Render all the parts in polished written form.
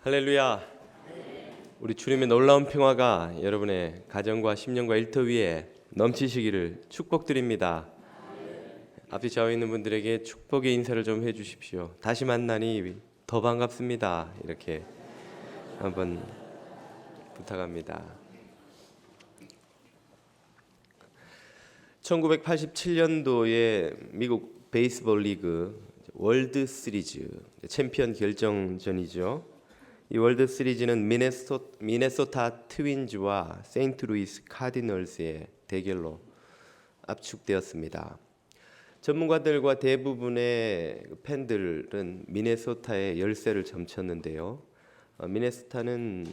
할렐루야. 우리 주님의 놀라운 평화가 여러분의 가정과 심령과 일터 위에 넘치시기를 축복드립니다. 앞뒤 좌우에 있는 분들에게 축복의 인사를 좀 해주십시오. 다시 만나니 더 반갑습니다. 이렇게 한번 부탁합니다. 1987년도에 미국 베이스볼 리그 월드 시리즈 챔피언 결정전이죠. 이 월드 시리즈는 미네소타 트윈즈와 세인트루이스 카디널스의 대결로 압축되었습니다. 전문가들과 대부분의 팬들은 미네소타의 열세를 점쳤는데요. 미네소타는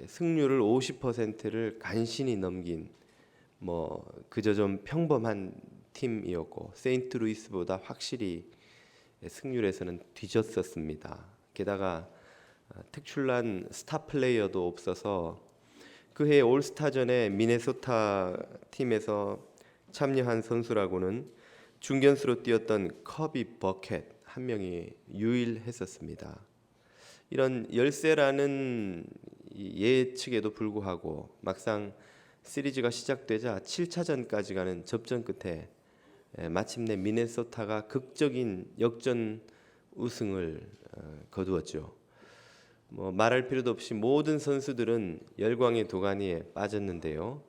승률을 50%를 간신히 넘긴 그저 좀 평범한 팀이었고 세인트루이스보다 확실히 승률에서는 뒤졌었습니다. 게다가 특출난 스타 플레이어도 없어서 그해 올스타전에 미네소타 팀에서 참여한 선수라고는 중견수로 뛰었던 커비 버켓 한 명이 유일했었습니다. 이런 열세라는 예측에도 불구하고 막상 시리즈가 시작되자 7차전까지 가는 접전 끝에 마침내 미네소타가 극적인 역전 우승을 거두었죠. 말할 필요도 없이 모든 선수들은 열광의 도가니에 빠졌는데요.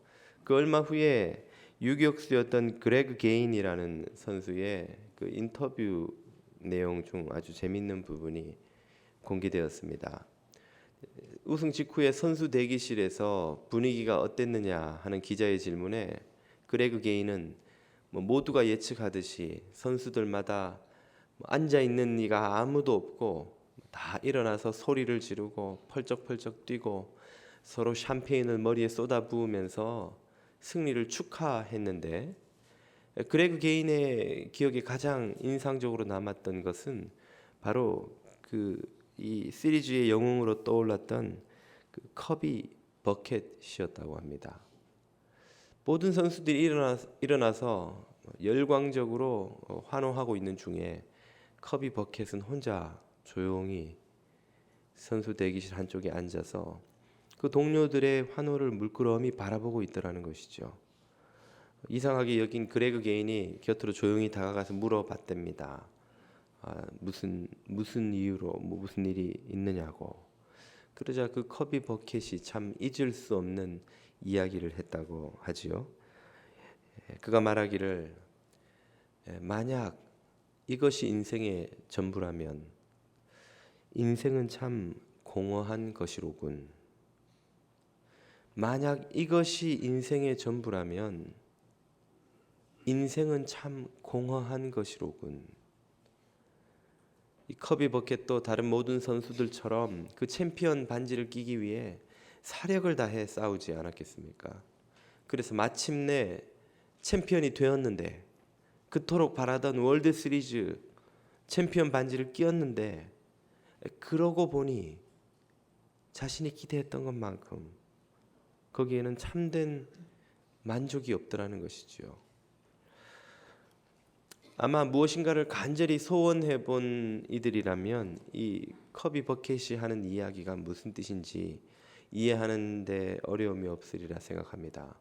그 얼마 후에 유격수였던 그레그 게인이라는 선수의 그 인터뷰 내용 중 아주 재밌는 부분이 공개되었습니다. 우승 직후에 선수 대기실에서 분위기가 어땠느냐 하는 기자의 질문에 그레그 게인은 모두가 예측하듯이 선수들마다 앉아 있는 이가 아무도 없고 다 일어나서 소리를 지르고 펄쩍펄쩍 뛰고 서로 샴페인을 머리에 쏟아부으면서 승리를 축하했는데 그레그 게인의 기억에 가장 인상적으로 남았던 것은 바로 이 시리즈의 영웅으로 떠올랐던 그 커비 버켓이었다고 합니다. 모든 선수들이 일어나서 열광적으로 환호하고 있는 중에 커비 버켓은 혼자 조용히 선수 대기실 한쪽에 앉아서 그 동료들의 환호를 물끄러미 바라보고 있더라는 것이죠. 이상하게 여긴 그레그 게인이 곁으로 조용히 다가가서 물어봤답니다. 무슨 이유로 무슨 일이 있느냐고. 그러자 그 커비 버켓이 참 잊을 수 없는 이야기를 했다고 하지요. 그가 말하기를 만약 이것이 인생의 전부라면 인생은 참 공허한 것이로군. 만약 이것이 인생의 전부라면 인생은 참 공허한 것이로군. 이 커비 버켓도 다른 모든 선수들처럼 그 챔피언 반지를 끼기 위해 사력을 다해 싸우지 않았겠습니까? 그래서 마침내 챔피언이 되었는데 그토록 바라던 월드 시리즈 챔피언 반지를 끼었는데 그러고 보니 자신이 기대했던 것만큼 거기에는 참된 만족이 없더라는 것이지요. 아마 무엇인가를 간절히 소원해 본 이들이라면 이 커비 버켓이 하는 이야기가 무슨 뜻인지 이해하는 데 어려움이 없으리라 생각합니다.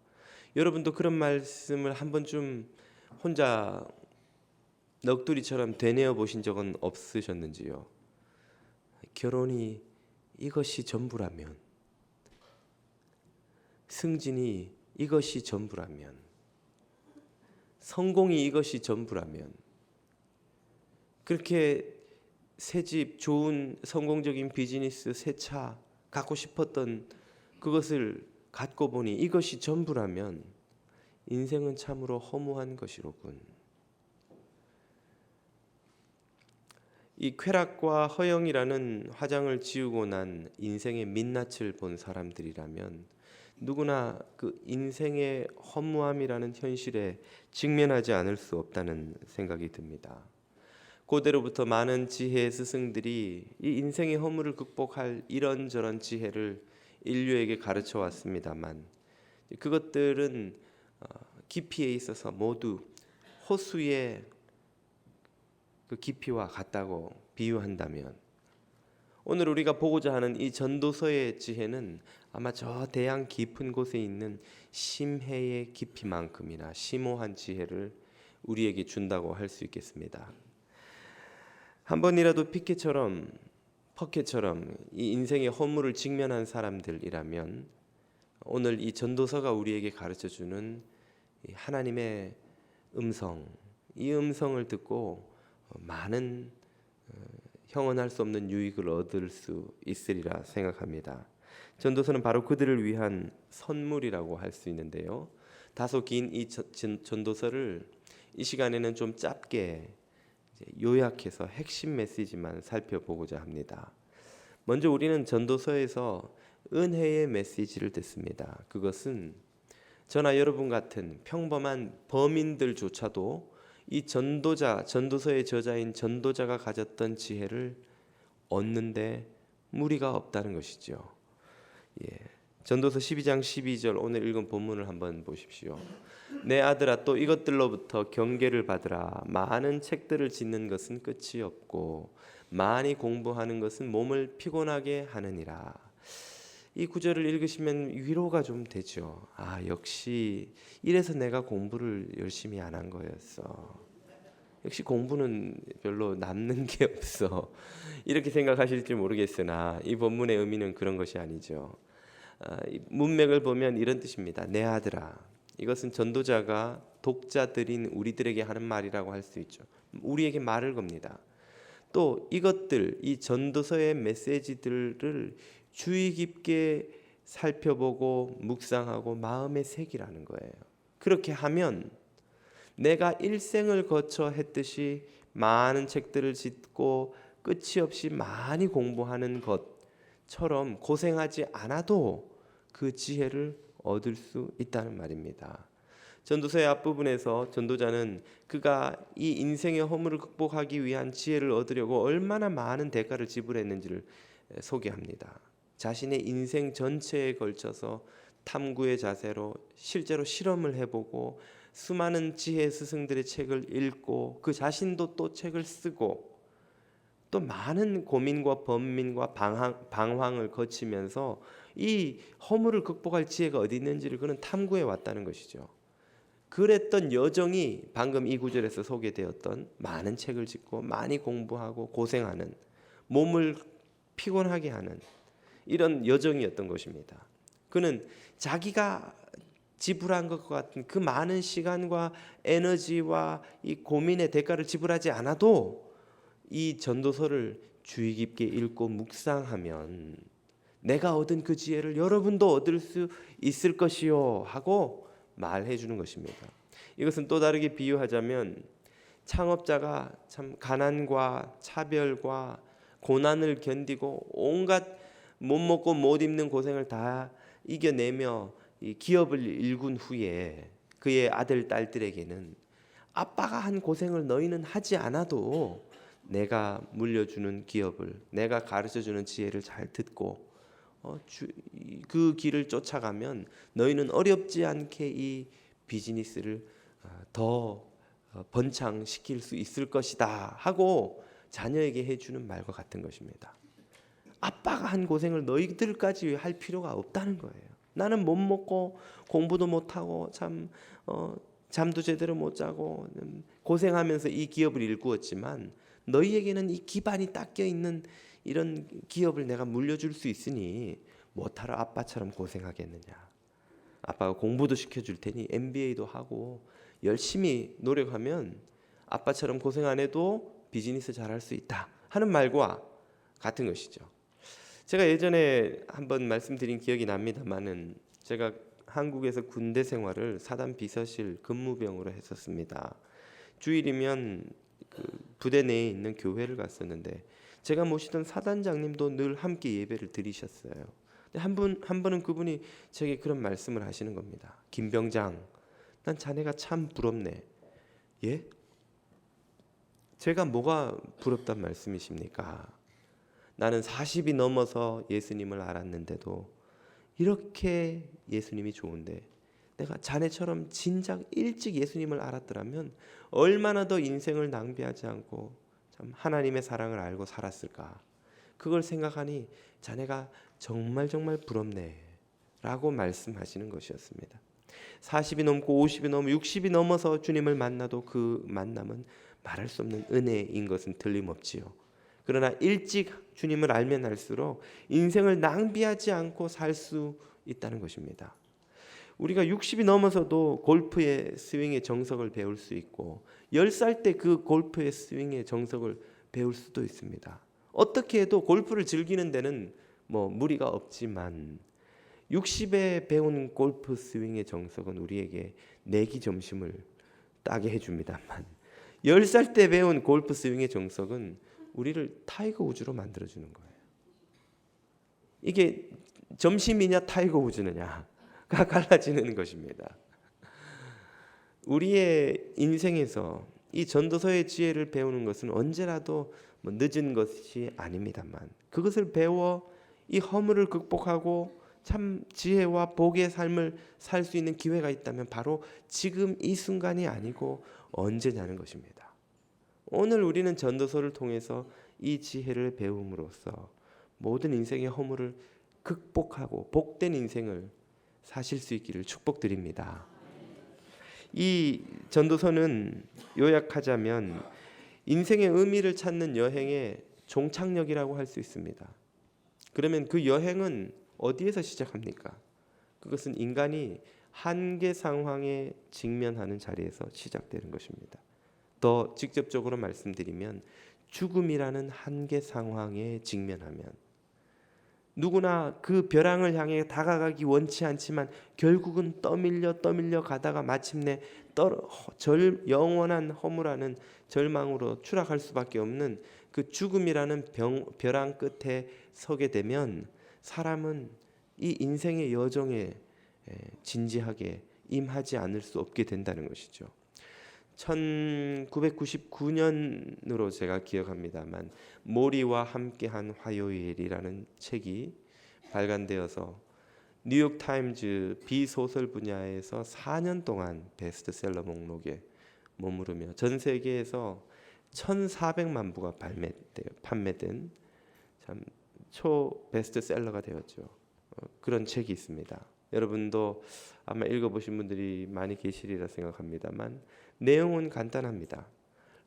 여러분도 그런 말씀을 한 번쯤 혼자 넋두리처럼 되뇌어 보신 적은 없으셨는지요? 결혼이 이것이 전부라면, 승진이 이것이 전부라면, 성공이 이것이 전부라면, 그렇게 새집, 좋은 성공적인 비즈니스, 새 차 갖고 싶었던 그것을 갖고 보니 이것이 전부라면 인생은 참으로 허무한 것이로군. 이 쾌락과 허영이라는 화장을 지우고 난 인생의 민낯을 본 사람들이라면 누구나 그 인생의 허무함이라는 현실에 직면하지 않을 수 없다는 생각이 듭니다. 고대로부터 많은 지혜의 스승들이 이 인생의 허물을 극복할 이런저런 지혜를 인류에게 가르쳐 왔습니다만 그것들은 깊이에 있어서 모두 호수의 그 깊이와 같다고 비유한다면 오늘 우리가 보고자 하는 이 전도서의 지혜는 아마 저 대양 깊은 곳에 있는 심해의 깊이만큼이나 심오한 지혜를 우리에게 준다고 할 수 있겠습니다. 한 번이라도 퍼켓처럼 이 인생의 허물을 직면한 사람들이라면 오늘 이 전도서가 우리에게 가르쳐주는 하나님의 음성, 이 음성을 듣고 많은 형언할 수 없는 유익을 얻을 수 있으리라 생각합니다. 전도서는 바로 그들을 위한 선물이라고 할 수 있는데요. 다소 긴 이 전도서를 이 시간에는 좀 짧게 요약해서 핵심 메시지만 살펴보고자 합니다. 먼저 우리는 전도서에서 은혜의 메시지를 듣습니다. 그것은 저나 여러분 같은 평범한 범인들조차도 이 전도서의 저자인 전도자가 가졌던 지혜를 얻는데 무리가 없다는 것이죠. 전도서 12장 12절 오늘 읽은 본문을 한번 보십시오. 내 아들아 또 이것들로부터 경계를 받으라. 많은 책들을 짓는 것은 끝이 없고 많이 공부하는 것은 몸을 피곤하게 하느니라. 이 구절을 읽으시면 위로가 좀 되죠. 역시 이래서 내가 공부를 열심히 안 한 거였어. 역시 공부는 별로 남는 게 없어. 이렇게 생각하실지 모르겠으나 이 본문의 의미는 그런 것이 아니죠. 문맥을 보면 이런 뜻입니다. 내 아들아. 이것은 전도자가 독자들인 우리들에게 하는 말이라고 할 수 있죠. 우리에게 말을 겁니다. 또 이것들, 이 전도서의 메시지들을 주의 깊게 살펴보고 묵상하고 마음에 새기라는 거예요. 그렇게 하면 내가 일생을 거쳐 했듯이 많은 책들을 짓고 끝이 없이 많이 공부하는 것처럼 고생하지 않아도 그 지혜를 얻을 수 있다는 말입니다. 전도서의 앞부분에서 전도자는 그가 이 인생의 허물을 극복하기 위한 지혜를 얻으려고 얼마나 많은 대가를 지불했는지를 소개합니다. 자신의 인생 전체에 걸쳐서 탐구의 자세로 실제로 실험을 해보고 수많은 지혜 스승들의 책을 읽고 그 자신도 또 책을 쓰고 또 많은 고민과 번민과 방황을 거치면서 이 허물을 극복할 지혜가 어디 있는지를 그는 탐구해 왔다는 것이죠. 그랬던 여정이 방금 이 구절에서 소개되었던 많은 책을 짓고 많이 공부하고 고생하는, 몸을 피곤하게 하는 이런 여정이었던 것입니다. 그는 자기가 지불한 것과 같은 그 많은 시간과 에너지와 이 고민의 대가를 지불하지 않아도 이 전도서를 주의 깊게 읽고 묵상하면 내가 얻은 그 지혜를 여러분도 얻을 수 있을 것이요 하고 말해 주는 것입니다. 이것은 또 다르게 비유하자면 창업자가 참 가난과 차별과 고난을 견디고 온갖 못 먹고 못 입는 고생을 다 이겨내며 이 기업을 일군 후에 그의 아들 딸들에게는 아빠가 한 고생을 너희는 하지 않아도 내가 물려주는 기업을, 내가 가르쳐주는 지혜를 잘 듣고 그 길을 쫓아가면 너희는 어렵지 않게 이 비즈니스를 더 번창시킬 수 있을 것이다 하고 자녀에게 해주는 말과 같은 것입니다. 아빠가 한 고생을 너희들까지 할 필요가 없다는 거예요. 나는 못 먹고 공부도 못하고 잠도 제대로 못 자고 고생하면서 이 기업을 일구었지만 너희에게는 이 기반이 닦여 있는 이런 기업을 내가 물려줄 수 있으니 못하러 아빠처럼 고생하겠느냐. 아빠가 공부도 시켜줄 테니 MBA도 하고 열심히 노력하면 아빠처럼 고생 안 해도 비즈니스 잘할 수 있다 하는 말과 같은 것이죠. 제가 예전에 한번 말씀드린 기억이 납니다만은 제가 한국에서 군대 생활을 사단 비서실 근무병으로 했었습니다. 주일이면 그 부대 내에 있는 교회를 갔었는데 제가 모시던 사단장님도 늘 함께 예배를 드리셨어요. 한 번은 그분이 제게 그런 말씀을 하시는 겁니다. 김병장, 난 자네가 참 부럽네. 예? 제가 뭐가 부럽단 말씀이십니까? 나는 40이 넘어서 예수님을 알았는데도 이렇게 예수님이 좋은데 내가 자네처럼 진작 일찍 예수님을 알았더라면 얼마나 더 인생을 낭비하지 않고 참 하나님의 사랑을 알고 살았을까. 그걸 생각하니 자네가 정말 정말 부럽네 라고 말씀하시는 것이었습니다. 40이 넘고 50이 넘어 60이 넘어서 주님을 만나도 그 만남은 말할 수 없는 은혜인 것은 틀림없지요. 그러나 일찍 주님을 알면 알수록 인생을 낭비하지 않고 살 수 있다는 것입니다. 우리가 60이 넘어서도 골프의 스윙의 정석을 배울 수 있고 10살 때 그 골프의 스윙의 정석을 배울 수도 있습니다. 어떻게 해도 골프를 즐기는 데는 무리가 없지만 60에 배운 골프 스윙의 정석은 우리에게 내기 점심을 따게 해줍니다만 10살 때 배운 골프 스윙의 정석은 우리를 타이거 우즈로 만들어주는 거예요. 이게 점심이냐 타이거 우즈느냐가 갈라지는 것입니다. 우리의 인생에서 이 전도서의 지혜를 배우는 것은 언제라도 늦은 것이 아닙니다만 그것을 배워 이 허물을 극복하고 참 지혜와 복의 삶을 살 수 있는 기회가 있다면 바로 지금 이 순간이 아니고 언제냐는 것입니다. 오늘 우리는 전도서를 통해서 이 지혜를 배움으로써 모든 인생의 허물을 극복하고 복된 인생을 사실 수 있기를 축복드립니다. 이 전도서는 요약하자면 인생의 의미를 찾는 여행의 종착역이라고 할 수 있습니다. 그러면 그 여행은 어디에서 시작합니까? 그것은 인간이 한계 상황에 직면하는 자리에서 시작되는 것입니다. 더 직접적으로 말씀드리면 죽음이라는 한계 상황에 직면하면 누구나 그 벼랑을 향해 다가가기 원치 않지만 결국은 떠밀려 가다가 마침내 영원한 허무라는 절망으로 추락할 수밖에 없는 그 죽음이라는 벼랑 끝에 서게 되면 사람은 이 인생의 여정에 진지하게 임하지 않을 수 없게 된다는 것이죠. 1999년으로 제가 기억합니다만 모리와 함께한 화요일이라는 책이 발간되어서 뉴욕타임즈 비소설 분야에서 4년 동안 베스트셀러 목록에 머무르며 전 세계에서 1,400만 부가 판매된 참 초 베스트셀러가 되었죠. 그런 책이 있습니다. 여러분도 아마 읽어보신 분들이 많이 계시리라 생각합니다만 내용은 간단합니다.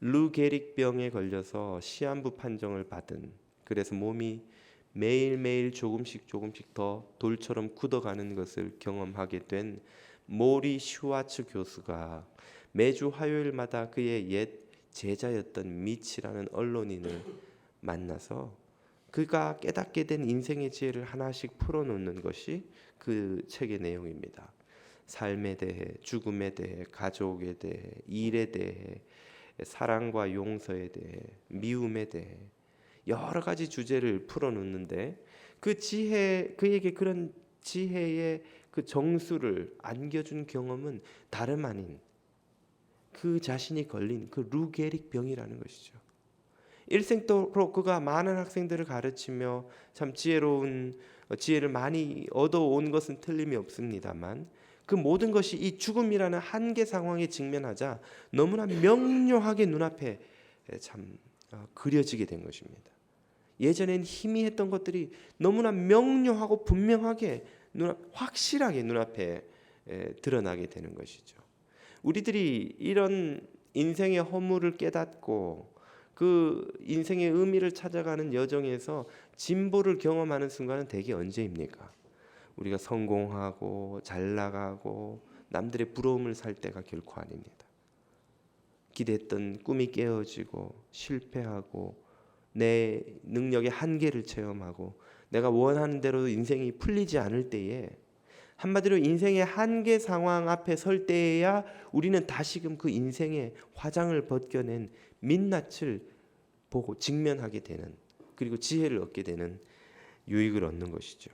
루 게릭 병에 걸려서 시한부 판정을 받은, 그래서 몸이 매일매일 조금씩 더 돌처럼 굳어가는 것을 경험하게 된 모리 슈와츠 교수가 매주 화요일마다 그의 옛 제자였던 미치라는 언론인을 만나서 그가 깨닫게 된 인생의 지혜를 하나씩 풀어놓는 것이 그 책의 내용입니다. 삶에 대해, 죽음에 대해, 가족에 대해, 일에 대해, 사랑과 용서에 대해, 미움에 대해 여러 가지 주제를 풀어놓는데 그에게 그런 지혜의 그 정수를 안겨준 경험은 다름 아닌 그 자신이 걸린 그 루게릭 병이라는 것이죠. 일생도록 그가 많은 학생들을 가르치며 참 지혜를 많이 얻어온 것은 틀림이 없습니다만 그 모든 것이 이 죽음이라는 한계 상황에 직면하자 너무나 명료하게 눈앞에 참 그려지게 된 것입니다. 예전엔 희미했던 것들이 너무나 명료하고 분명하게 확실하게 눈앞에 드러나게 되는 것이죠. 우리들이 이런 인생의 허물을 깨닫고 그 인생의 의미를 찾아가는 여정에서 진보를 경험하는 순간은 대개 언제입니까? 우리가 성공하고 잘 나가고 남들의 부러움을 살 때가 결코 아닙니다. 기대했던 꿈이 깨어지고 실패하고 내 능력의 한계를 체험하고 내가 원하는 대로 인생이 풀리지 않을 때에, 한마디로 인생의 한계 상황 앞에 설 때에야 우리는 다시금 그 인생의 화장을 벗겨낸 민낯을 보고 직면하게 되는, 그리고 지혜를 얻게 되는 유익을 얻는 것이죠.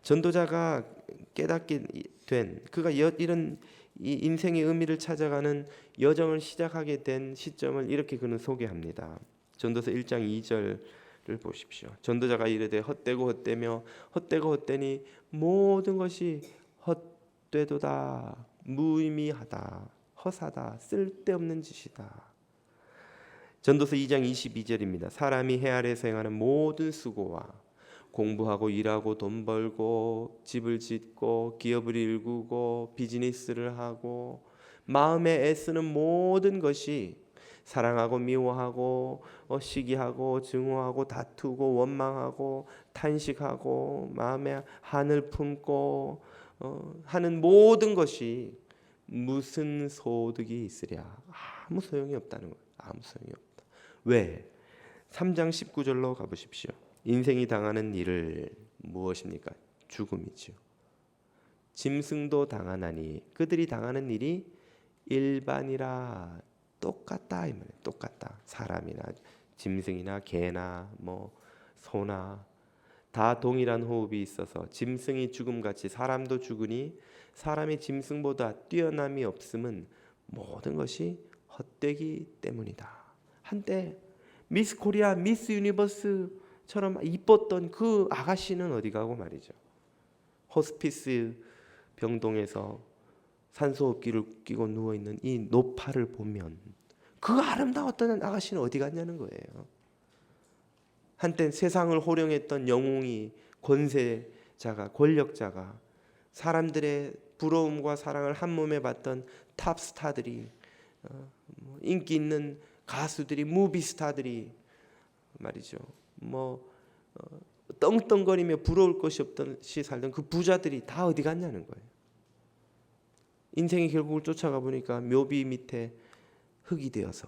전도자가 깨닫게 된, 그가 이런 이 인생의 의미를 찾아가는 여정을 시작하게 된 시점을 이렇게 그는 소개합니다. 전도서 1장 2절을 보십시오. 전도자가 이르되 헛되고 헛되며 헛되고 헛되니 모든 것이 헛되도다, 무의미하다, 허사다, 쓸데없는 짓이다. 전도서 2장 22절입니다. 사람이 해 아래에서 행하는 모든 수고와 공부하고 일하고 돈 벌고 집을 짓고 기업을 일구고 비즈니스를 하고 마음에 애쓰는 모든 것이 사랑하고 미워하고 시기하고 증오하고 다투고 원망하고 탄식하고 마음에 한을 품고 하는 모든 것이 무슨 소득이 있으랴? 아무 소용이 없다는 거예요. 아무 소용이 없다. 왜? 3장 19절로 가보십시오. 인생이 당하는 일을 무엇입니까? 죽음이죠. 짐승도 당하나니 그들이 당하는 일이 일반이라. 똑같다 이 말이에요. 똑같다. 사람이나 짐승이나 개나 소나 다 동일한 호흡이 있어서 짐승이 죽음같이 사람도 죽으니 사람이 짐승보다 뛰어남이 없음은 모든 것이 헛되기 때문이다. 한때 미스 코리아, 미스 유니버스처럼 이뻤던 그 아가씨는 어디 가고 말이죠. 호스피스 병동에서 산소호흡기를 끼고 누워있는 이 노파를 보면 그 아름다웠던 아가씨는 어디 갔냐는 거예요. 한때 세상을 호령했던 영웅이, 권세자가, 권력자가, 사람들의 부러움과 사랑을 한 몸에 받던 탑스타들이, 인기 있는 가수들이, 무비스타들이 말이죠. 떵떵거리며 부러울 것이 없듯이 살던 그 부자들이 다 어디 갔냐는 거예요. 인생이 결국을 쫓아가 보니까 묘비 밑에 흙이 되어서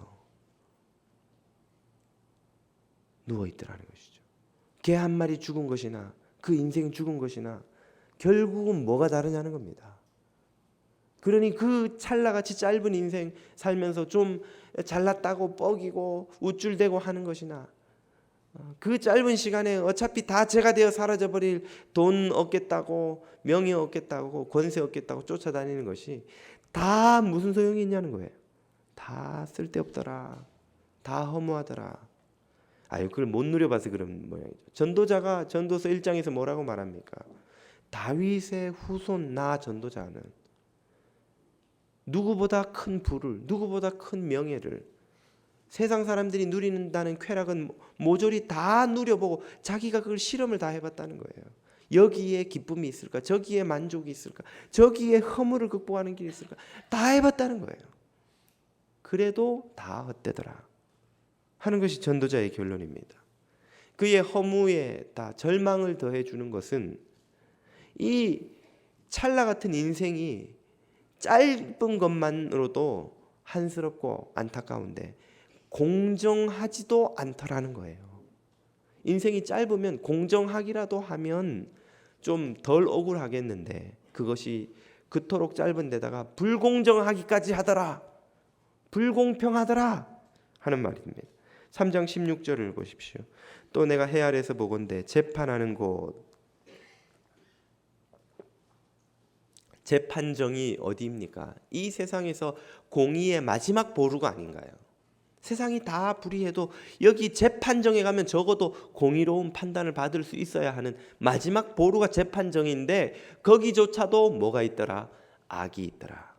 누워있더라는 것이죠. 개 한 마리 죽은 것이나 그 인생 죽은 것이나 결국은 뭐가 다르냐는 겁니다. 그러니 그 찰나같이 짧은 인생 살면서 좀 잘났다고 뻐기고 우쭐대고 하는 것이나 그 짧은 시간에 어차피 다 제가 되어 사라져버릴 돈 얻겠다고, 명예 얻겠다고, 권세 얻겠다고 쫓아다니는 것이 다 무슨 소용이 있냐는 거예요. 다 쓸데없더라. 다 허무하더라. 그걸 못 누려봐서 그런 모양이죠. 전도자가 전도서 1장에서 뭐라고 말합니까? 다윗의 후손 나 전도자는 누구보다 큰 부를, 누구보다 큰 명예를, 세상 사람들이 누린다는 쾌락은 모조리 다 누려보고 자기가 그걸 실험을 다 해봤다는 거예요. 여기에 기쁨이 있을까? 저기에 만족이 있을까? 저기에 허물을 극복하는 길이 있을까? 다 해봤다는 거예요. 그래도 다 헛되더라 하는 것이 전도자의 결론입니다. 그의 허무에 다 절망을 더해주는 것은 이 찰나 같은 인생이 짧은 것만으로도 한스럽고 안타까운데 공정하지도 않더라는 거예요. 인생이 짧으면 공정하기라도 하면 좀 덜 억울하겠는데 그것이 그토록 짧은 데다가 불공정하기까지 하더라, 불공평하더라 하는 말입니다. 3장 16절을 보십시오. 또 내가 해 아래에서 보건대 재판하는 곳, 재판정이 어디입니까? 이 세상에서 공의의 마지막 보루가 아닌가요? 세상이 다 불의해도 여기 재판정에 가면 적어도 공의로운 판단을 받을 수 있어야 하는 마지막 보루가 재판정인데 거기조차도 뭐가 있더라? 악이 있더라.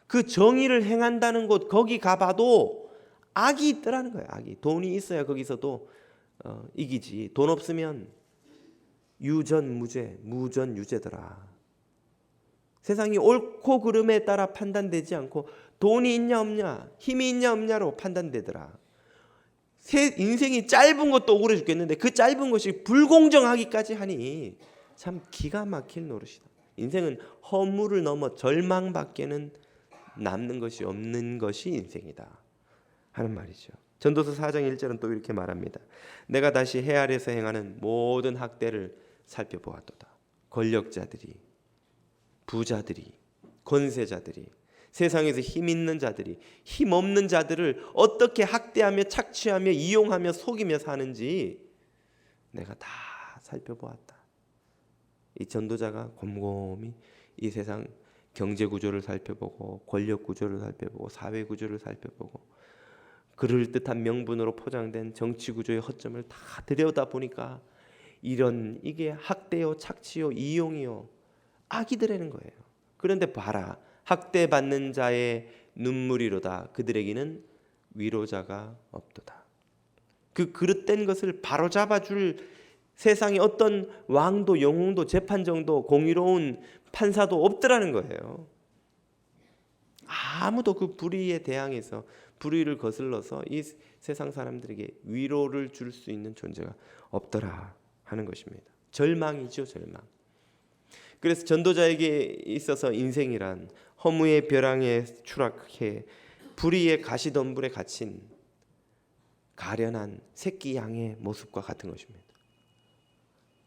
그 정의를 행한다는 곳 거기 가봐도 악이 있더라는 거예요. 악이. 돈이 있어야 거기서도 이기지. 돈 없으면 유전무죄, 무전유죄더라. 세상이 옳고 그름에 따라 판단되지 않고 돈이 있냐 없냐, 힘이 있냐 없냐로 판단되더라. 인생이 짧은 것도 억울해 죽겠는데 그 짧은 것이 불공정하기까지 하니 참 기가 막힐 노릇이다. 인생은 허물을 넘어 절망밖에는 남는 것이 없는 것이 인생이다 하는 말이죠. 전도서 4장 1절은 또 이렇게 말합니다. 내가 다시 해 아래에서 행하는 모든 학대를 살펴보았도다. 권력자들이, 부자들이, 권세자들이, 세상에서 힘 있는 자들이 힘 없는 자들을 어떻게 학대하며 착취하며 이용하며 속이며 사는지 내가 다 살펴보았다. 이 전도자가 곰곰이 이 세상 경제 구조를 살펴보고 권력 구조를 살펴보고 사회 구조를 살펴보고 그럴듯한 명분으로 포장된 정치 구조의 허점을 다 들여다보니까 이게 학대요, 착취요, 이용이요, 악이더라는 거예요. 그런데 봐라, 학대받는 자의 눈물이로다. 그들에게는 위로자가 없도다. 그 그릇된 것을 바로잡아줄 세상에 어떤 왕도 영웅도 재판정도 공의로운 판사도 없더라는 거예요. 아무도 그 불의에 대항해서 불의를 거슬러서 이 세상 사람들에게 위로를 줄 수 있는 존재가 없더라 하는 것입니다. 절망이죠, 절망. 그래서 전도자에게 있어서 인생이란 허무의 벼랑에 추락해 불의의 가시덤불에 갇힌 가련한 새끼 양의 모습과 같은 것입니다.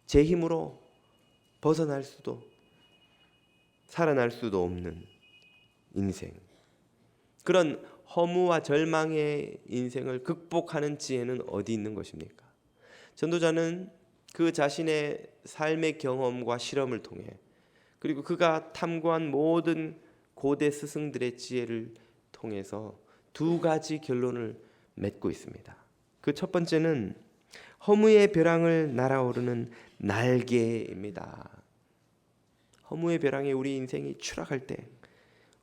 제 힘으로 벗어날 수도 살아날 수도 없는 인생. 그런 허무와 절망의 인생을 극복하는 지혜는 어디 있는 것입니까? 전도자는 그 자신의 삶의 경험과 실험을 통해 그리고 그가 탐구한 모든 고대 스승들의 지혜를 통해서 두 가지 결론을 맺고 있습니다. 그 첫 번째는 허무의 벼랑을 날아오르는 날개입니다. 허무의 벼랑에 우리 인생이 추락할 때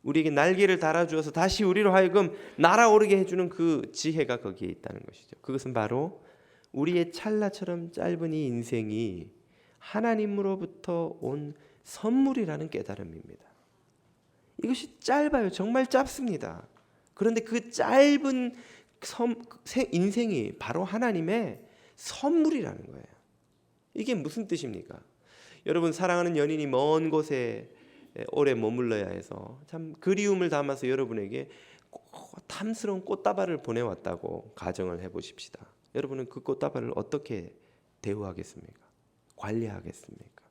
우리에게 날개를 달아주어서 다시 우리로 하여금 날아오르게 해주는 그 지혜가 거기에 있다는 것이죠. 그것은 바로 우리의 찰나처럼 짧은 이 인생이 하나님으로부터 온 선물이라는 깨달음입니다. 이것이 짧아요. 정말 짧습니다. 그런데 그 짧은 인생이 바로 하나님의 선물이라는 거예요. 이게 무슨 뜻입니까? 여러분, 사랑하는 연인이 먼 곳에 오래 머물러야 해서 참 그리움을 담아서 여러분에게 탐스러운 꽃다발을 보내왔다고 가정을 해보십시다. 여러분은 그 꽃다발을 어떻게 대우하겠습니까? 관리하겠습니까?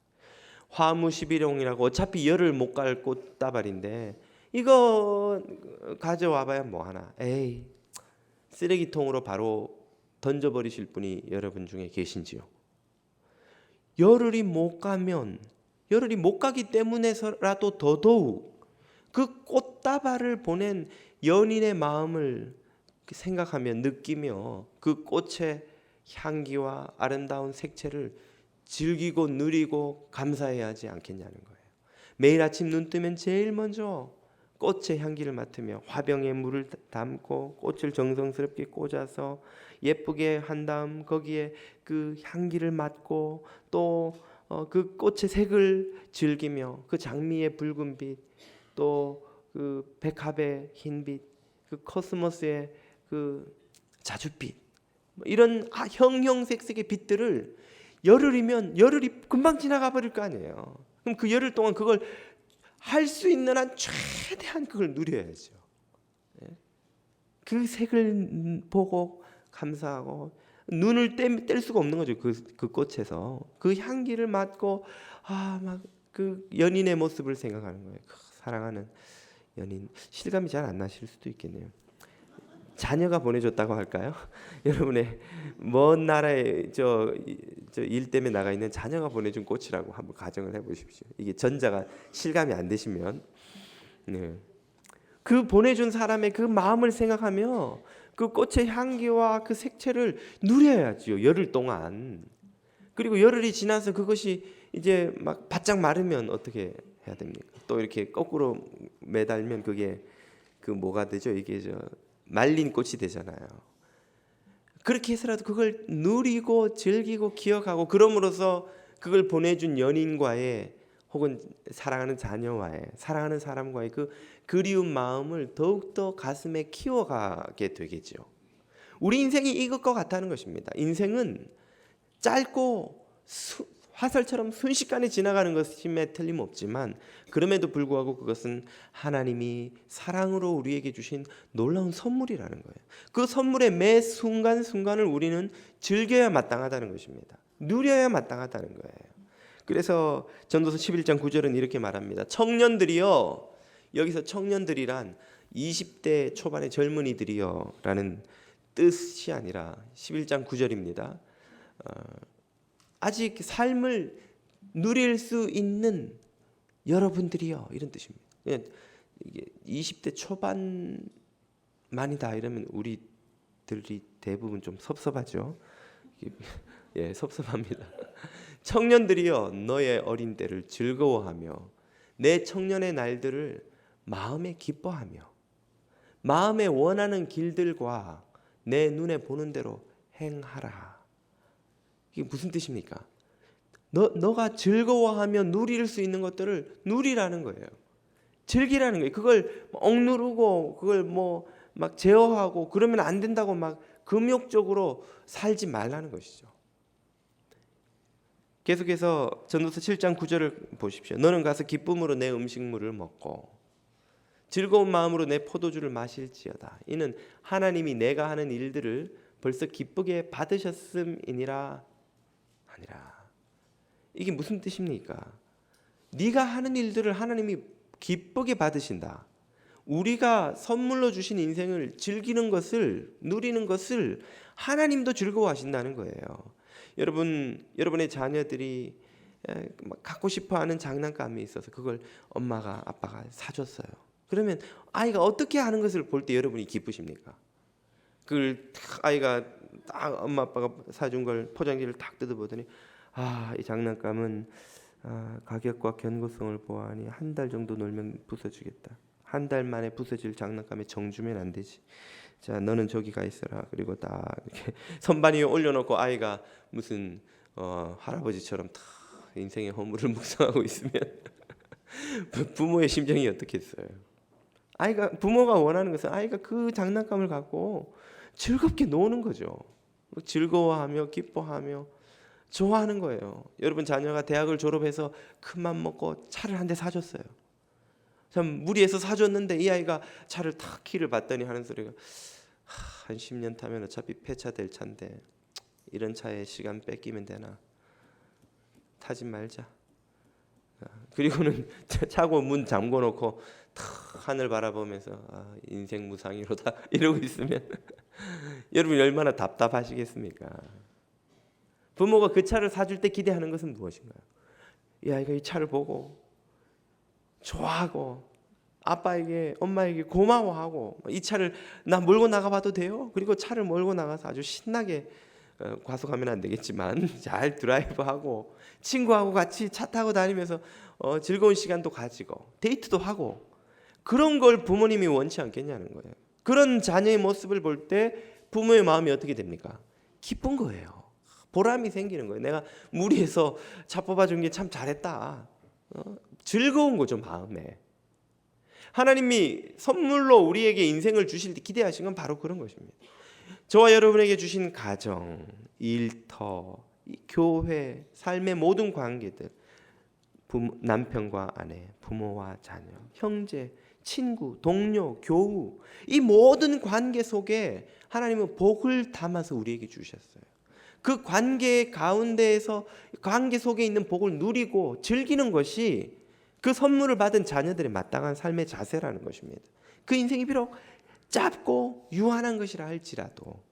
화무시비롱이라고 어차피 열을 못 갈 꽃다발인데 이거 가져와봐야 뭐하나. 에이, 쓰레기통으로 바로 던져버리실 분이 여러분 중에 계신지요? 열흘이 못 가기 때문에라도 더더욱 그 꽃다발을 보낸 연인의 마음을 생각하며 느끼며 그 꽃의 향기와 아름다운 색채를 즐기고 누리고 감사해야 하지 않겠냐는 거예요. 매일 아침 눈 뜨면 제일 먼저 꽃의 향기를 맡으며 화병에 물을 담고 꽃을 정성스럽게 꽂아서 예쁘게 한 다음 거기에 그 향기를 맡고 또 그 꽃의 색을 즐기며 그 장미의 붉은빛 또 그 백합의 흰빛 그 코스모스의 그 자줏빛 이런 형형색색의 빛들을 열흘이 금방 지나가 버릴 거 아니에요. 그럼 그 열흘 동안 그걸 할 수 있는 한 최대한 그걸 누려야죠. 그 색을 보고 감사하고 눈을 뗄 수가 없는 거죠. 그 꽃에서 그 향기를 맡고 막 그 연인의 모습을 생각하는 거예요. 사랑하는 연인, 실감이 잘 안 나실 수도 있겠네요. 자녀가 보내줬다고 할까요? 여러분의 먼 나라에 저 일 때문에 나가 있는 자녀가 보내준 꽃이라고 한번 가정을 해보십시오. 이게 전자가 실감이 안 되시면, 네. 그 보내준 사람의 그 마음을 생각하며 그 꽃의 향기와 그 색채를 누려야지요. 열흘 동안. 그리고 열흘이 지나서 그것이 이제 막 바짝 마르면 어떻게 해야 됩니까? 또 이렇게 거꾸로 매달면 그게 그 뭐가 되죠? 이게 말린 꽃이 되잖아요. 그렇게 해서라도 그걸 누리고 즐기고 기억하고 그럼으로써 그걸 보내준 연인과의 혹은 사랑하는 자녀와의 사랑하는 사람과의 그 그리운 마음을 더욱더 가슴에 키워가게 되겠죠. 우리 인생이 이것과 같다는 것입니다. 인생은 짧고 화살처럼 순식간에 지나가는 것임에 틀림없지만 그럼에도 불구하고 그것은 하나님이 사랑으로 우리에게 주신 놀라운 선물이라는 거예요. 그 선물의 매 순간순간을 우리는 즐겨야 마땅하다는 것입니다. 누려야 마땅하다는 거예요. 그래서 전도서 11장 9절은 이렇게 말합니다. 청년들이여, 여기서 청년들이란 20대 초반의 젊은이들이여 라는 뜻이 아니라 11장 9절입니다. 아직 삶을 누릴 수 있는 여러분들이요, 이런 뜻입니다. 이게 20대 초반만이다 이러면 우리들이 대부분 좀 섭섭하죠. 예, 섭섭합니다. 청년들이여, 너의 어린 때를 즐거워하며 내 청년의 날들을 마음에 기뻐하며 마음에 원하는 길들과 내 눈에 보는 대로 행하라. 이게 무슨 뜻입니까? 너가 즐거워하며 누릴 수 있는 것들을 누리라는 거예요. 즐기라는 거예요. 그걸 억누르고 그걸 막 제어하고 그러면 안 된다고 막 금욕적으로 살지 말라는 것이죠. 계속해서 전도서 7장 9절을 보십시오. 너는 가서 기쁨으로 내 음식물을 먹고 즐거운 마음으로 내 포도주를 마실지어다. 이는 하나님이 내가 하는 일들을 벌써 기쁘게 받으셨음이니라 아니라. 이게 무슨 뜻입니까? 네가 하는 일들을 하나님이 기쁘게 받으신다. 우리가 선물로 주신 인생을 즐기는 것을, 누리는 것을 하나님도 즐거워하신다는 거예요. 여러분의 자녀들이 갖고 싶어하는 장난감이 있어서 그걸 엄마가 아빠가 사줬어요. 그러면 아이가 어떻게 하는 것을 볼 때 여러분이 기쁘십니까? 그걸 아이가 딱 엄마 아빠가 사준 걸 포장지를 딱 뜯어보더니 이 장난감은 가격과 견고성을 보아하니 한 달 정도 놀면 부서지겠다. 한 달 만에 부서질 장난감에 정주면 안 되지. 자, 너는 저기 가 있어라. 그리고 딱 이렇게 선반 위에 올려놓고 아이가 무슨 할아버지처럼 다 인생의 허물을 묵상하고 있으면 부모의 심정이 어떻겠어요? 부모가 원하는 것은 아이가 그 장난감을 갖고 즐겁게 노는 거죠. 즐거워하며 기뻐하며 좋아하는 거예요. 여러분 자녀가 대학을 졸업해서 큰맘 먹고 차를 한 대 사줬어요. 참 무리해서 사줬는데 이 아이가 차를 탁 키를 봤더니 하는 소리가 한 10년 타면 어차피 폐차될 차인데 이런 차에 시간 뺏기면 되나? 타지 말자. 그리고는 차고 문 잠궈놓고 탁 하늘 바라보면서 인생 무상이로다 이러고 있으면 여러분이 얼마나 답답하시겠습니까? 부모가 그 차를 사줄 때 기대하는 것은 무엇인가요? 이 아이가 이 차를 보고 좋아하고 아빠에게 엄마에게 고마워하고 이 차를 나 몰고 나가봐도 돼요? 그리고 차를 몰고 나가서 아주 신나게 과속하면 안 되겠지만 잘 드라이브하고 친구하고 같이 차 타고 다니면서 즐거운 시간도 가지고 데이트도 하고 그런 걸 부모님이 원치 않겠냐는 거예요. 그런 자녀의 모습을 볼 때 부모의 마음이 어떻게 됩니까? 기쁜 거예요. 보람이 생기는 거예요. 내가 무리해서 차 뽑아준 게 참 잘했다. 즐거운 거죠, 마음에. 하나님이 선물로 우리에게 인생을 주실 때 기대하신 건 바로 그런 것입니다. 저와 여러분에게 주신 가정, 일터, 교회, 삶의 모든 관계들, 남편과 아내, 부모와 자녀, 형제, 친구, 동료, 교우, 이 모든 관계 속에 하나님은 복을 담아서 우리에게 주셨어요. 그 관계 가운데에서 관계 속에 있는 복을 누리고 즐기는 것이 그 선물을 받은 자녀들의 마땅한 삶의 자세라는 것입니다. 그 인생이 비록 짧고 유한한 것이라 할지라도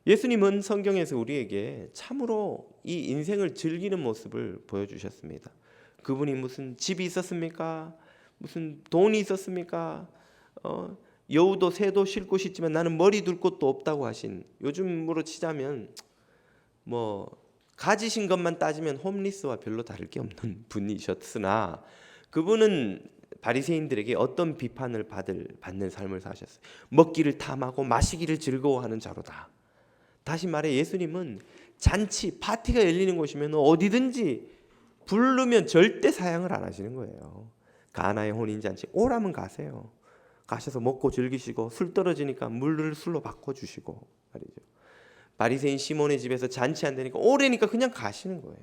예수님은 성경에서 우리에게 참으로 이 인생을 즐기는 모습을 보여주셨습니다. 그분이 무슨 집이 있었습니까? 무슨 돈이 있었습니까? 여우도 새도 쉴 곳이 있지만 나는 머리 둘 곳도 없다고 하신, 요즘으로 치자면 가지신 것만 따지면 홈리스와 별로 다를 게 없는 분이셨으나 그분은 바리새인들에게 어떤 비판을 받는 삶을 사셨어요. 먹기를 탐하고 마시기를 즐거워하는 자로다. 다시 말해 예수님은 잔치, 파티가 열리는 곳이면 어디든지 부르면 절대 사양을 안 하시는 거예요. 가나의 혼인잔치 오라면 가세요. 가셔서 먹고 즐기시고 술 떨어지니까 물을 술로 바꿔주시고 말이죠. 바리새인 시몬의 집에서 잔치 안 되니까 오래니까 그냥 가시는 거예요.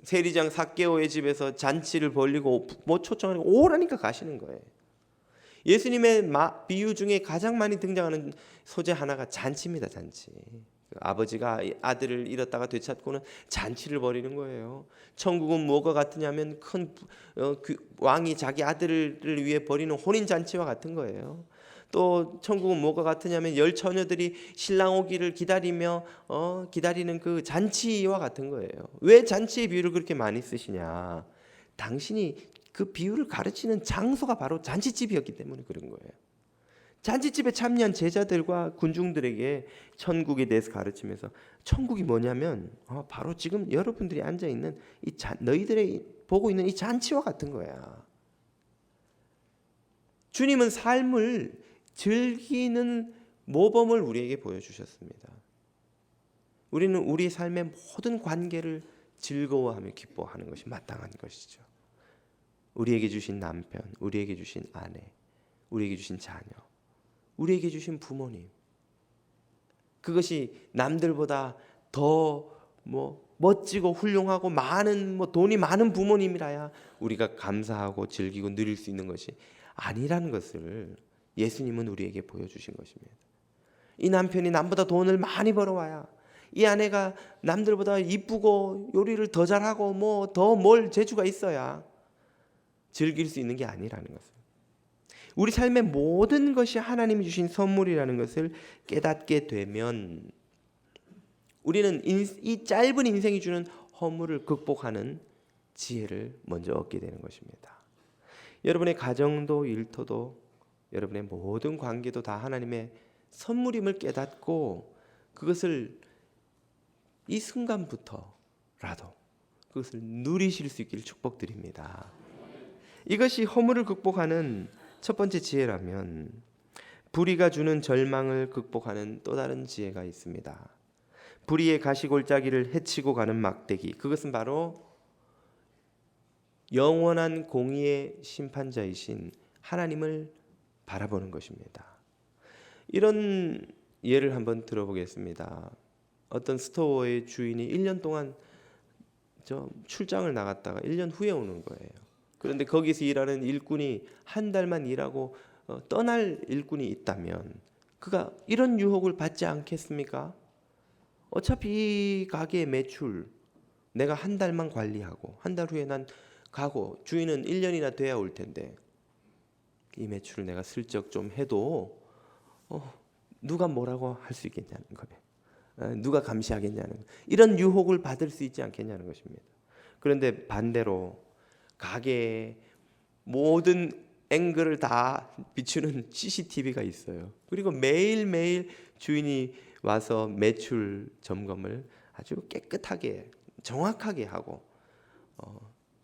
세리장 삭개오의 집에서 잔치를 벌리고 초청하니까 오라니까 가시는 거예요. 예수님의 비유 중에 가장 많이 등장하는 소재 하나가 잔치입니다. 잔치. 아버지가 아들을 잃었다가 되찾고는 잔치를 벌이는 거예요. 천국은 무엇과 같으냐면 큰 왕이 자기 아들을 위해 벌이는 혼인잔치와 같은 거예요. 또 천국은 뭐가 같으냐면 열 처녀들이 신랑 오기를 기다리며 기다리는 그 잔치와 같은 거예요. 왜 잔치의 비유를 그렇게 많이 쓰시냐? 당신이 그 비유를 가르치는 장소가 바로 잔치집이었기 때문에 그런 거예요. 잔치집에 참여한 제자들과 군중들에게 천국에 대해서 가르치면서 천국이 뭐냐면 바로 지금 여러분들이 앉아 있는 너희들이 보고 있는 이 잔치와 같은 거야. 주님은 삶을 즐기는 모범을 우리에게 보여주셨습니다. 우리는 우리 삶의 모든 관계를 즐거워하며 기뻐하는 것이 마땅한 것이죠. 우리에게 주신 남편, 우리에게 주신 아내, 우리에게 주신 자녀, 우리에게 주신 부모님, 그것이 남들보다 더 멋지고 훌륭하고 많은 돈이 많은 부모님이라야 우리가 감사하고 즐기고 누릴 수 있는 것이 아니라는 것을 예수님은 우리에게 보여주신 것입니다. 이 남편이 남보다 돈을 많이 벌어와야, 이 아내가 남들보다 이쁘고 요리를 더 잘하고 더 뭘 재주가 있어야 즐길 수 있는 게 아니라는 것을, 우리 삶의 모든 것이 하나님이 주신 선물이라는 것을 깨닫게 되면 우리는 이 짧은 인생이 주는 허물을 극복하는 지혜를 먼저 얻게 되는 것입니다. 여러분의 가정도 일터도 여러분의 모든 관계도 다 하나님의 선물임을 깨닫고 그것을 이 순간부터라도 그것을 누리실 수 있기를 축복드립니다. 이것이 허물을 극복하는 첫 번째 지혜라면, 불의가 주는 절망을 극복하는 또 다른 지혜가 있습니다. 불의의 가시골짜기를 헤치고 가는 막대기, 그것은 바로 영원한 공의의 심판자이신 하나님을 바라보는 것입니다. 이런 예를 한번 들어보겠습니다. 어떤 스토어의 주인이 1년 동안 출장을 나갔다가 1년 후에 오는 거예요. 그런데 거기서 일하는 일꾼이 한 달만 일하고 떠날 일꾼이 있다면 그가 이런 유혹을 받지 않겠습니까? 어차피 이 가게의 매출 내가 한 달만 관리하고 한 달 후에 난 가고 주인은 1년이나 돼야 올 텐데 이 매출을 내가 슬쩍 좀 해도 누가 뭐라고 할 수 있겠냐는 거예요. 누가 감시하겠냐는, 이런 유혹을 받을 수 있지 않겠냐는 것입니다. 그런데 반대로 가게에 모든 앵글을 다 비추는 CCTV가 있어요. 그리고 매일매일 주인이 와서 매출 점검을 아주 깨끗하게 정확하게 하고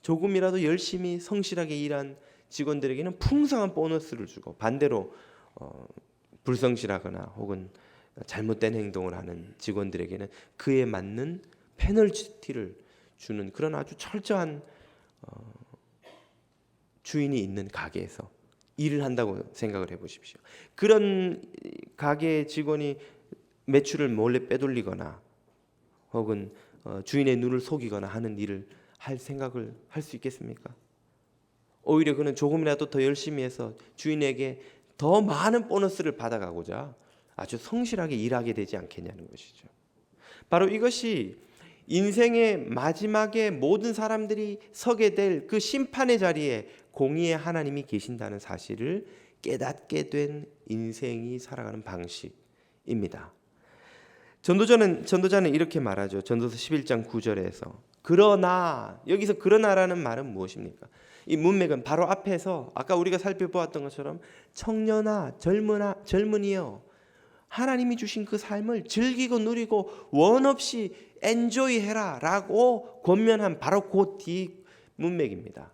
조금이라도 열심히 성실하게 일한 직원들에게는 풍성한 보너스를 주고, 반대로 불성실하거나 혹은 잘못된 행동을 하는 직원들에게는 그에 맞는 페널티를 주는 그런 아주 철저한 주인이 있는 가게에서 일을 한다고 생각을 해보십시오. 그런 가게 직원이 매출을 몰래 빼돌리거나 혹은 주인의 눈을 속이거나 하는 일을 할 생각을 할 수 있겠습니까? 오히려 그는 조금이라도 더 열심히 해서 주인에게 더 많은 보너스를 받아가고자 아주 성실하게 일하게 되지 않겠냐는 것이죠. 바로 이것이 인생의 마지막에 모든 사람들이 서게 될 그 심판의 자리에 공의의 하나님이 계신다는 사실을 깨닫게 된 인생이 살아가는 방식입니다. 전도자는 이렇게 말하죠. 전도서 11장 9절에서 그러나, 여기서 그러나라는 말은 무엇입니까? 이 문맥은 바로 앞에서 아까 우리가 살펴보았던 것처럼 청년아 젊은이여 하나님이 주신 그 삶을 즐기고 누리고 원 없이 엔조이해라 라고 권면한 바로 그 뒤 문맥입니다.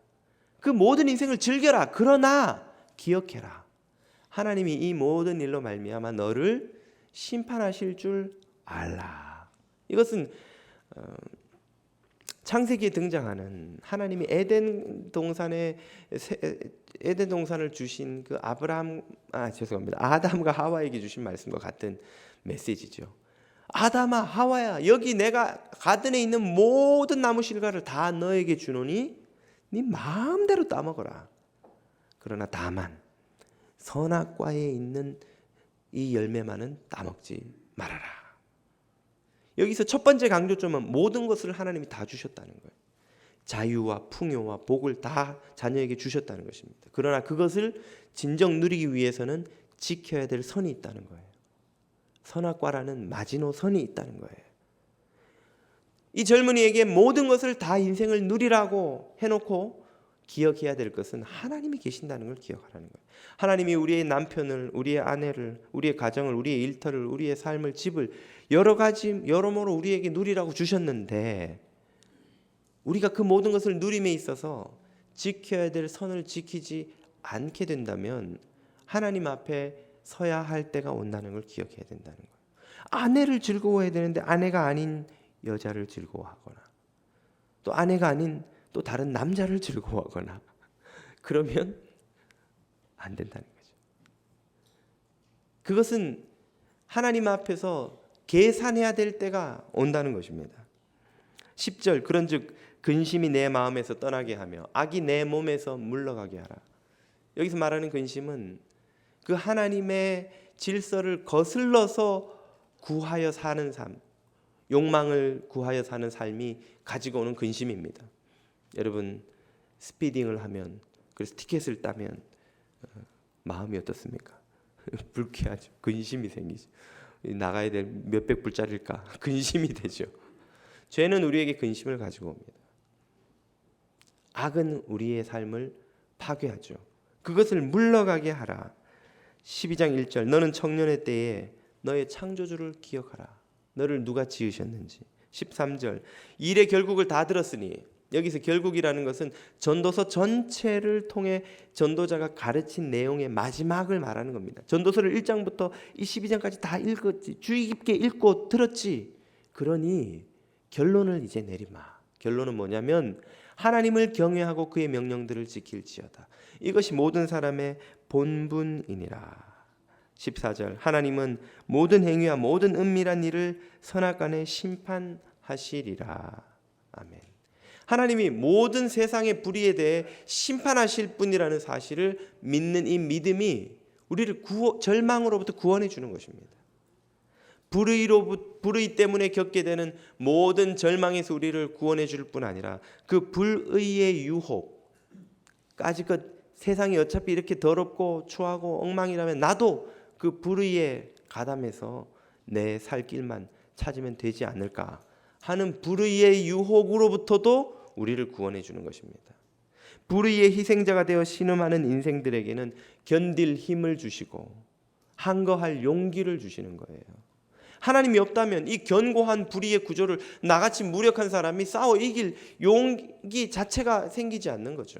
그 모든 인생을 즐겨라. 그러나 기억해라. 하나님이 이 모든 일로 말미암아 너를 심판하실 줄 알라. 이것은 창세기에 등장하는 하나님이 에덴 동산을 주신 그 아담과 하와에게 주신 말씀과 같은 메시지죠. 아담아, 하와야, 여기 내가 가든에 있는 모든 나무 실과를 다 너에게 주노니 네 마음대로 따먹어라. 그러나 다만 선악과에 있는 이 열매만은 따먹지 말아라. 여기서 첫 번째 강조점은 모든 것을 하나님이 다 주셨다는 거예요. 자유와 풍요와 복을 다 자녀에게 주셨다는 것입니다. 그러나 그것을 진정 누리기 위해서는 지켜야 될 선이 있다는 거예요. 선악과라는 마지노선이 있다는 거예요. 이 젊은이에게 모든 것을 다 인생을 누리라고 해놓고 기억해야 될 것은 하나님이 계신다는 걸 기억하라는 거예요. 하나님이 우리의 남편을, 우리의 아내를, 우리의 가정을, 우리의 일터를, 우리의 삶을, 집을 여러모로 우리에게 누리라고 주셨는데 우리가 그 모든 것을 누림에 있어서 지켜야 될 선을 지키지 않게 된다면 하나님 앞에 서야 할 때가 온다는 걸 기억해야 된다는 거예요. 아내를 즐거워해야 되는데 아내가 아닌 여자를 즐거워하거나 또 아내가 아닌 또 다른 남자를 즐거워하거나 그러면 안 된다는 거죠. 그것은 하나님 앞에서 계산해야 될 때가 온다는 것입니다. 10절 그런즉 근심이 내 마음에서 떠나게 하며 악이 내 몸에서 물러가게 하라. 여기서 말하는 근심은 그 하나님의 질서를 거슬러서 구하여 사는 삶, 욕망을 구하여 사는 삶이 가지고 오는 근심입니다. 여러분 스피딩을 하면 그래서 티켓을 따면 마음이 어떻습니까? 불쾌하죠. 근심이 생기죠. 나가야 될 몇백 불짜리일까? 근심이 되죠. 죄는 우리에게 근심을 가지고 옵니다. 악은 우리의 삶을 파괴하죠. 그것을 물러가게 하라. 12장 1절 너는 청년의 때에 너의 창조주를 기억하라. 너를 누가 지으셨는지. 13절 일의 결국을 다 들었으니 여기서 결국이라는 것은 전도서 전체를 통해 전도자가 가르친 내용의 마지막을 말하는 겁니다. 전도서를 1장부터 이 12장까지 다 읽었지. 주의 깊게 읽고 들었지. 그러니 결론을 이제 내리마. 결론은 뭐냐면 하나님을 경외하고 그의 명령들을 지킬지어다. 이것이 모든 사람의 본분이니라. 14절 하나님은 모든 행위와 모든 은밀한 일을 선악간에 심판하시리라. 아멘. 하나님이 모든 세상의 불의에 대해 심판하실 분이라는 사실을 믿는 이 믿음이 우리를 절망으로부터 구원해 주는 것입니다. 불의 때문에 겪게 되는 모든 절망에서 우리를 구원해 줄 뿐 아니라 그 불의의 유혹까지 세상이 어차피 이렇게 더럽고 추하고 엉망이라면 나도 그 불의에 가담해서 내 살 길만 찾으면 되지 않을까 하는 불의의 유혹으로부터도 우리를 구원해 주는 것입니다. 불의의 희생자가 되어 신음하는 인생들에게는 견딜 힘을 주시고 항거할 용기를 주시는 거예요. 하나님이 없다면 이 견고한 불의의 구조를 나같이 무력한 사람이 싸워 이길 용기 자체가 생기지 않는 거죠.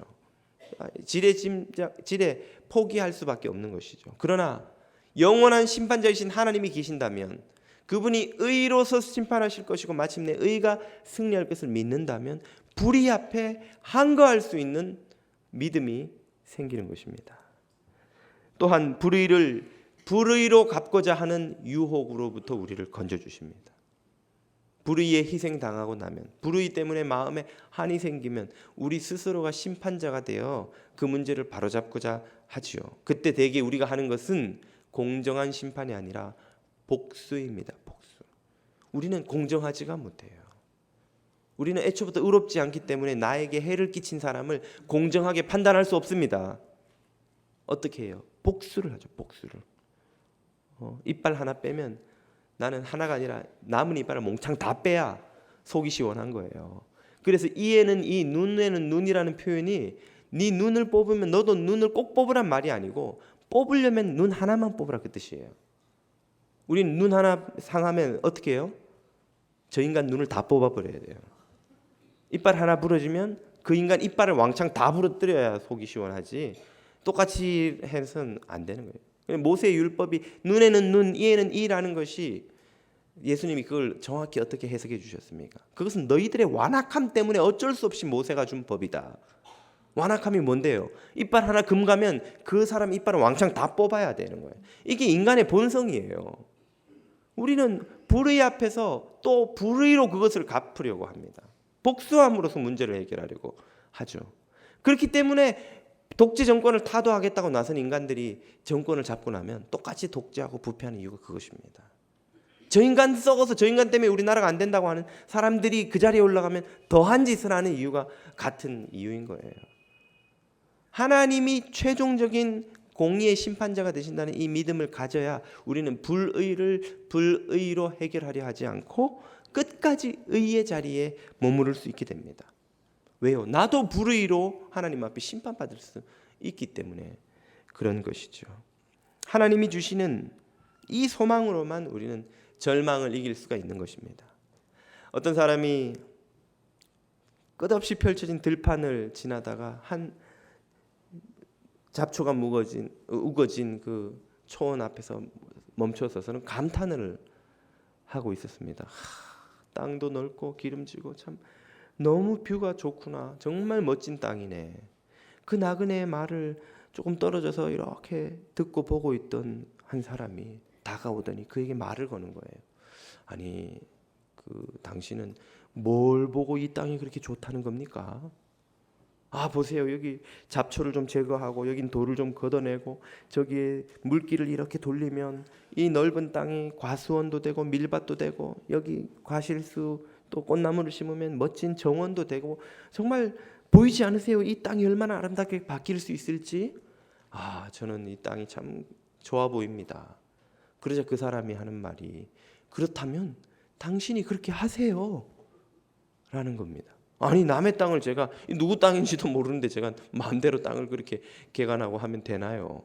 지레 포기할 수밖에 없는 것이죠. 그러나 영원한 심판자이신 하나님이 계신다면 그분이 의로서 심판하실 것이고 마침내 의가 승리할 것을 믿는다면 불의 앞에 항거할 수 있는 믿음이 생기는 것입니다. 또한 불의로 갚고자 하는 유혹으로부터 우리를 건져주십니다. 불의에 희생당하고 나면 불의 때문에 마음에 한이 생기면 우리 스스로가 심판자가 되어 그 문제를 바로잡고자 하지요. 그때 대개 우리가 하는 것은 공정한 심판이 아니라 복수입니다. 복수. 우리는 공정하지가 못해요. 우리는 애초부터 의롭지 않기 때문에 나에게 해를 끼친 사람을 공정하게 판단할 수 없습니다. 어떻게 해요? 복수를 하죠. 복수를. 이빨 하나 빼면 나는 하나가 아니라 남은 이빨을 몽창 다 빼야 속이 시원한 거예요. 그래서 이에는 이, 눈에는 눈이라는 표현이 네 눈을 뽑으면 너도 눈을 꼭 뽑으란 말이 아니고 뽑으려면 눈 하나만 뽑으라 그 뜻이에요. 우리는 눈 하나 상하면 어떻게 해요? 저 인간 눈을 다 뽑아버려야 돼요. 이빨 하나 부러지면 그 인간 이빨을 왕창 다 부러뜨려야 속이 시원하지 똑같이 해서는 안 되는 거예요. 모세의 율법이 눈에는 눈, 이에는 이라는 것이 예수님이 그걸 정확히 어떻게 해석해 주셨습니까? 그것은 너희들의 완악함 때문에 어쩔 수 없이 모세가 준 법이다. 완악함이 뭔데요? 이빨 하나 금가면 그 사람 이빨을 왕창 다 뽑아야 되는 거예요. 이게 인간의 본성이에요. 우리는 불의 앞에서 또 불의로 그것을 갚으려고 합니다. 복수함으로써 문제를 해결하려고 하죠. 그렇기 때문에 독재 정권을 타도하겠다고 나선 인간들이 정권을 잡고 나면 똑같이 독재하고 부패하는 이유가 그것입니다. 저 인간 썩어서 저 인간 때문에 우리나라가 안 된다고 하는 사람들이 그 자리에 올라가면 더한 짓을 하는 이유가 같은 이유인 거예요. 하나님이 최종적인 공의의 심판자가 되신다는 이 믿음을 가져야 우리는 불의를 불의로 해결하려 하지 않고 끝까지 의의 자리에 머무를 수 있게 됩니다. 왜요? 나도 불의로 하나님 앞에 심판받을 수 있기 때문에 그런 것이죠. 하나님이 주시는 이 소망으로만 우리는 절망을 이길 수가 있는 것입니다. 어떤 사람이 끝없이 펼쳐진 들판을 지나다가 한 잡초가 우거진 그 초원 앞에서 멈춰서서는 감탄을 하고 있었습니다. 땅도 넓고 기름지고 참 너무 뷰가 좋구나. 정말 멋진 땅이네. 그 나그네의 말을 조금 떨어져서 이렇게 듣고 보고 있던 한 사람이 다가오더니 그에게 말을 거는 거예요. 아니, 당신은 뭘 보고 이 땅이 그렇게 좋다는 겁니까? 보세요. 여기 잡초를 좀 제거하고 여긴 돌을 좀 걷어내고 저기에 물길을 이렇게 돌리면 이 넓은 땅이 과수원도 되고 밀밭도 되고 여기 과실수 또 꽃나무를 심으면 멋진 정원도 되고 정말 보이지 않으세요? 이 땅이 얼마나 아름답게 바뀔 수 있을지. 저는 이 땅이 참 좋아 보입니다. 그러자 그 사람이 하는 말이 그렇다면 당신이 그렇게 하세요 라는 겁니다. 아니, 남의 땅을 제가 누구 땅인지도 모르는데 제가 마음대로 땅을 그렇게 개간하고 하면 되나요?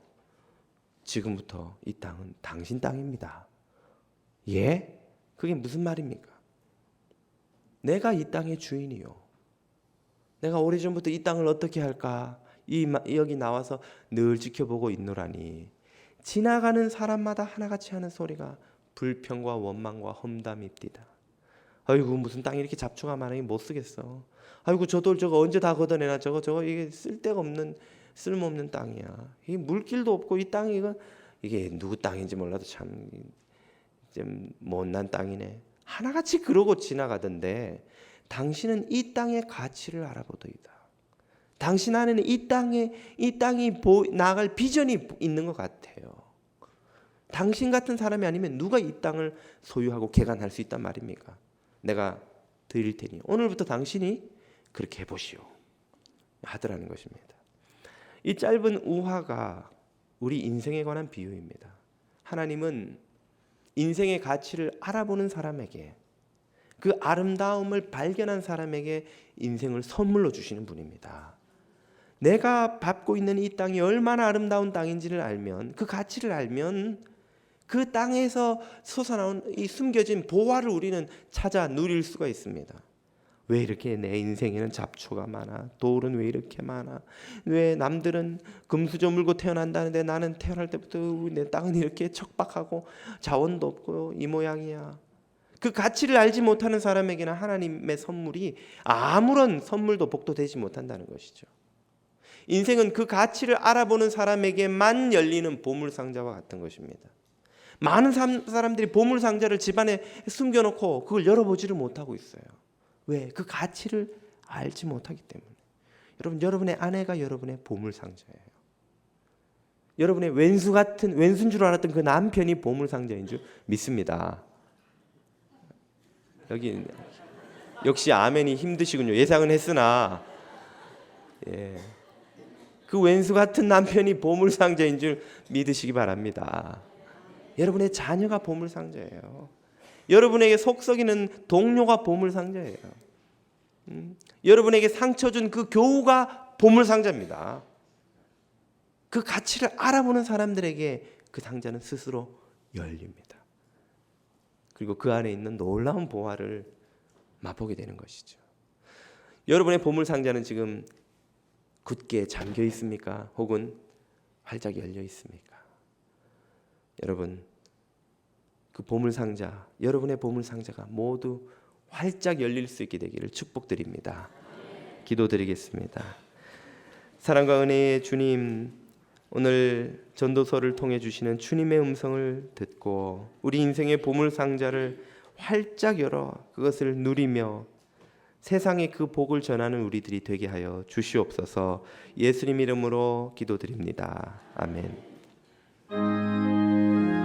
지금부터 이 땅은 당신 땅입니다. 예? 그게 무슨 말입니까? 내가 이 땅의 주인이요. 내가 오래전부터 이 땅을 어떻게 할까 여기 나와서 늘 지켜보고 있노라니 지나가는 사람마다 하나같이 하는 소리가 불평과 원망과 험담입니다. 아이고, 무슨 땅이 이렇게 잡초가 많으니 못 쓰겠어. 아이고, 저 돌 저거 언제 다 걷어내나. 저거 이게 쓸모없는 땅이야. 이 물길도 없고 이 땅이 이게 누구 땅인지 몰라도 참 좀 못난 땅이네. 하나같이 그러고 지나가던데 당신은 이 땅의 가치를 알아보더이다. 당신 안에는 이 땅이 나아갈 비전이 있는 것 같아요. 당신 같은 사람이 아니면 누가 이 땅을 소유하고 개간할 수 있단 말입니까? 내가 드릴 테니 오늘부터 당신이 그렇게 해보시오 하더라는 것입니다. 이 짧은 우화가 우리 인생에 관한 비유입니다. 하나님은 인생의 가치를 알아보는 사람에게, 그 아름다움을 발견한 사람에게 인생을 선물로 주시는 분입니다. 내가 밟고 있는 이 땅이 얼마나 아름다운 땅인지를 알면, 그 가치를 알면 그 땅에서 솟아나온 이 숨겨진 보화를 우리는 찾아 누릴 수가 있습니다. 왜 이렇게 내 인생에는 잡초가 많아? 돌은 왜 이렇게 많아? 왜 남들은 금수저 물고 태어난다는데 나는 태어날 때부터 내 땅은 이렇게 척박하고 자원도 없고 이 모양이야. 그 가치를 알지 못하는 사람에게는 하나님의 선물이 아무런 선물도 복도 되지 못한다는 것이죠. 인생은 그 가치를 알아보는 사람에게만 열리는 보물상자와 같은 것입니다. 많은 사람들이 보물상자를 집안에 숨겨놓고 그걸 열어보지를 못하고 있어요. 왜? 그 가치를 알지 못하기 때문에. 여러분, 여러분의 아내가 여러분의 보물상자예요. 여러분의 왼수인 줄 알았던 그 남편이 보물상자인 줄 믿습니다. 여기 역시 아멘이 힘드시군요. 예상은 했으나 그 왼수 같은 남편이 보물상자인 줄 믿으시기 바랍니다. 여러분의 자녀가 보물상자예요. 여러분에게 속썩이는 동료가 보물상자예요. 여러분에게 상처 준 그 교우가 보물상자입니다. 그 가치를 알아보는 사람들에게 그 상자는 스스로 열립니다. 그리고 그 안에 있는 놀라운 보화를 맛보게 되는 것이죠. 여러분의 보물상자는 지금 굳게 잠겨 있습니까? 혹은 활짝 열려 있습니까? 여러분, 그 보물상자, 여러분의 보물상자가 모두 활짝 열릴 수 있게 되기를 축복드립니다. 기도드리겠습니다. 사랑과 은혜의 주님, 오늘 전도서를 통해 주시는 주님의 음성을 듣고 우리 인생의 보물상자를 활짝 열어 그것을 누리며 세상에 그 복을 전하는 우리들이 되게 하여 주시옵소서. 예수님 이름으로 기도드립니다. 아멘.